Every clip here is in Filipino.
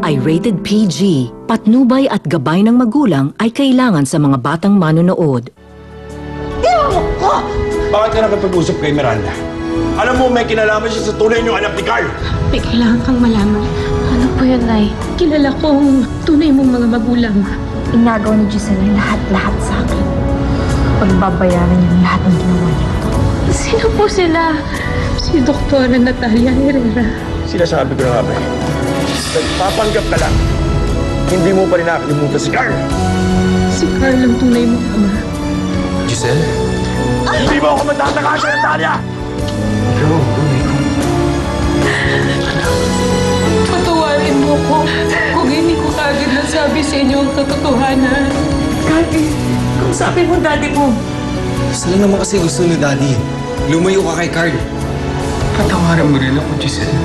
ay rated PG. Patnubay at gabay ng magulang ay kailangan sa mga batang manonood. Bakit ka nakapag-usap kay Miranda? Alam mo, may kinalaman siya sa tunay niyong anak ni Carl. May kailangan kang malaman. Ano po yun, Nay? Kilala ko ang tunay mong mga magulang. Inagaw ni Giselle ang lahat-lahat sa akin. Pagbabayaran niya ang lahat ng ginawa niya. Sino po sila? Si Doktora Natalia Herrera. Sinasabi ko na nga ba eh. Nagpapanggap ka lang. Hindi mo pa rin nakalimutan si Carl. Si Carl ang tunay mong ama. Giselle? Hindi mo ako matatakasan, Natalia! Ikaw, tunay ko. Patawarin mo ko kung hindi ko kagad nasabi sa inyo ang katotohanan. Daddy, kung sabi mo, Daddy mo. Saan naman kasi gusto ni Daddy? Lumayo ka kay Carl. Patawaran mo rin ako, Giselle.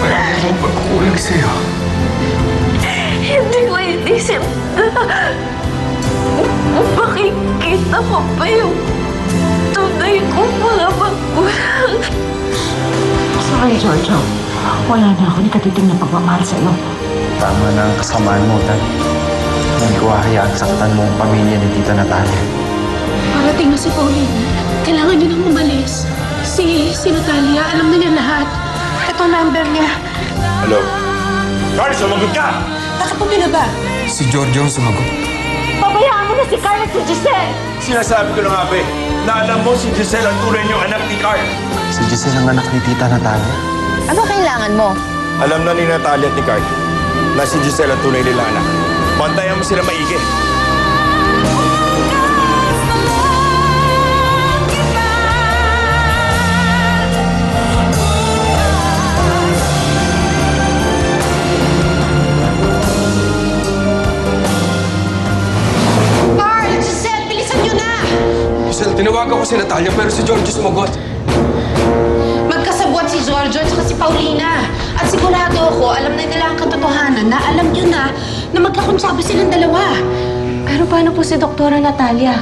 Marami akong pagkukulang sa'yo. Hindi ko inisip na makikita ko pa yung tunay kong mga magulang. Sorry, Giorgio. Wala na ako ni katiting na pagmamahal sa'yo. Tama na ang kasamaan mo, Tad. Hindi ko hahayaan saktan mo ang pamilya ni Tita Natalia. Parating na si Pauline. Kailangan niyo nang umalis. Si Natalia, alam na niya lahat. Ito number niya. Hello? Carl, sumagot ka! Nakapunti na ba? Si Giorgio ang sumagot. Pabayaan mo na si Carl at si Giselle! Sinasabi ko na nga ba eh, na alam mo si Giselle ang tunay niyong anak ni Carl. Si Giselle ang anak ni Tita Natalia. Ano kailangan mo? Alam na ni Natalia at ni Carl na si Giselle ang tunay nilang anak. Bantayan mo sila maigi. Giselle, tinawagan ko si Natalia pero si Giorgio sumagot. Magkasabwat si Giorgio at saka si Paulina. At sigurado ako, alam na nila ang katotohanan na alam nyo na magkakonsabi silang dalawa. Pero paano po si Doktora Natalia?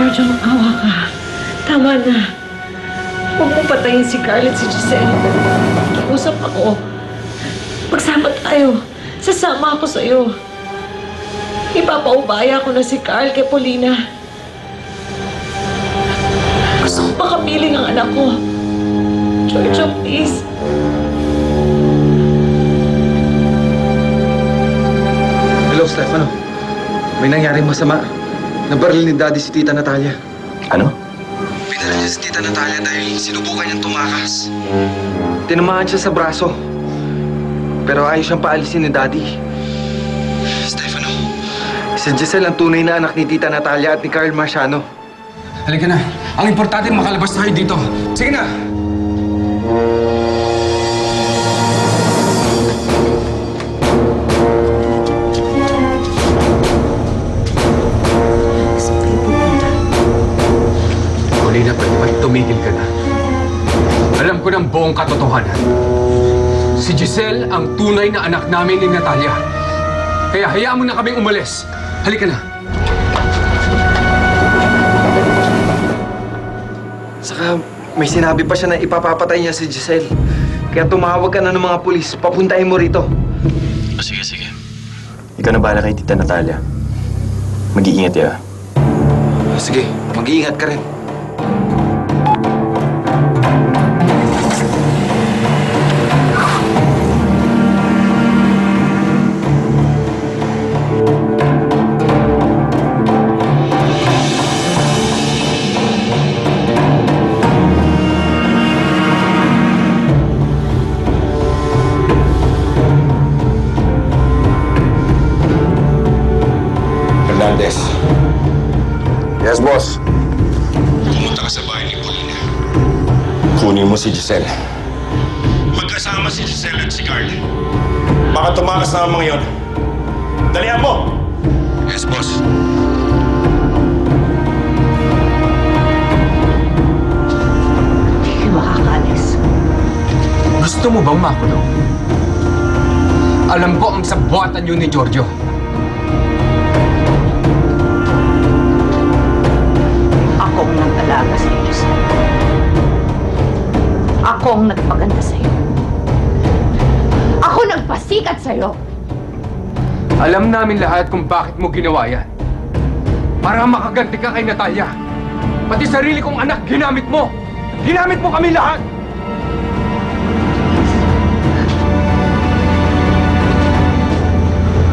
Giorgio, maawa ka. Tama na. Huwag mo patayin si Carl at si Giselle. Usap ako. Magsama tayo. Sasama ako sa'yo. Ipapaubaya ko na si Carl kay Paulina. Gusto ko makapiling ang anak ko. Giorgio, please. Hello, Stefano. May nangyaring masama. Nabaril ni Daddy si Tita Natalia. Ano? Pinaril niya si Tita Natalia dahil sinubukan niyang tumakas. Tinamaan siya sa braso. Pero ayaw siyang paalisin ni Daddy. Stefano, si Giselle ang tunay na anak ni Tita Natalia at ni Carl Marciano. Halika na. Ang importante makalabas tayo dito. Sige na! Paulina, pwede ba tumigil ka na? Alam ko ng buong katotohanan. Si Giselle ang tunay na anak namin ni Natalia. Kaya hayaan mo na kaming umalis. Halika na. Saka may sinabi pa siya na ipapapatay niya si Giselle. Kaya tumawag ka na ng mga pulis. Papuntahin mo rito. Sige, sige. Ikaw na bahala kay Tita Natalia. Mag-iingat ya. Sige, mag-iingat ka rin. Hernandez. Yes, boss. Pumunta ka sa bahay ni Paulina. Kunin mo si Giselle. Magkasama si Giselle at si Carl. Baka tumakas na ang mga yon. Dalihan mo! Yes, boss. Hindi ka makakaalis. Gusto mo bang makulong? Alam ko ang sabwatan yun ni Giorgio. Ako ang nag-alaga sa iyo, Giselle. Ako ang nagpaganda sa'yo. Ako nagpasikat sa'yo. Alam namin lahat kung bakit mo ginawa yan. Para makaganti ka kay Natalia. Pati sarili kong anak, ginamit mo! Ginamit mo kami lahat!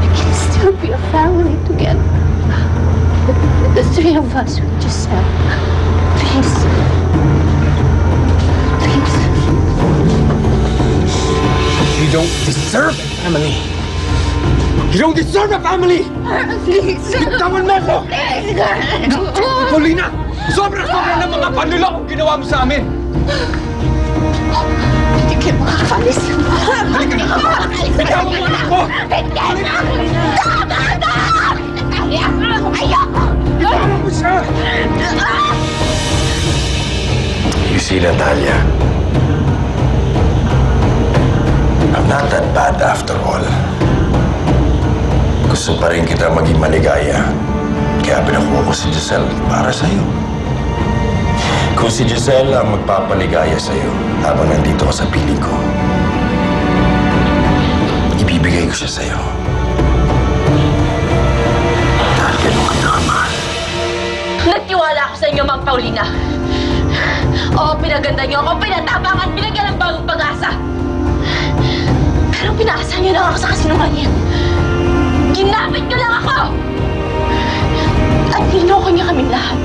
We can still be a family together. The three of us with Giselle. Please. Please. You don't deserve a family! You don't deserve a family! Please. Bitawan mo ko! Paulina! Sobra-sobra ng mga panlulok ang ginawa mo sa amin! Hindi kayo makakalis. Halika na! Bitawan mo anak ko! Hindi na! Tama na! Ayoko! Bitawan mo siya! You see, Natalia, I'm not that bad after all. Gusto pa rin kita maging maligaya. Kaya pinakuha ko si Giselle para sa'yo. Kung si Giselle ang magpapaligaya sa'yo habang nandito ka sa piling ko, ibibigay ko siya sa'yo. Dahil ganun kita kamahal. Nagtiwala ako sa inyo, Ma'am Paulina. Oo, pinaganda niyo ako, pinatabangan, binigyan ng bagong pag-asa. Pero pinaasa niyo lang ako sa kasinungalingan. Ginamit niyo lang ako! At niloko niyo kami lahat.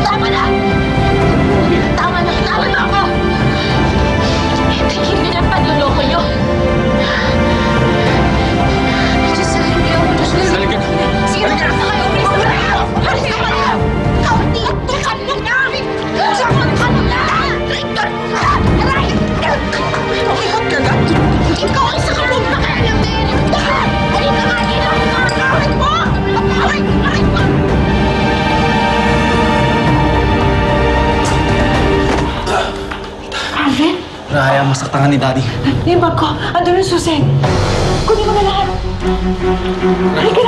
Tama na! Tama na! Tama na ako! Tigil niyo na ang pagluloko niyo. Giselle, hindi ako gusto. Halika na! Sige, Halika na! na kayo. Please, halika na! Kaunti-tukan mo na! Saman ka na! Traitor ka! Aray! Ikot ka na! Ikaw ang sa kalong pakialam na yan! Halika nga nila! Aray mo! Aray! Aray mo! Alvin? Raya, masaktan ka ni Daddy. Yung bag ko, andun yung susi. Kunin mo na lahat. Halika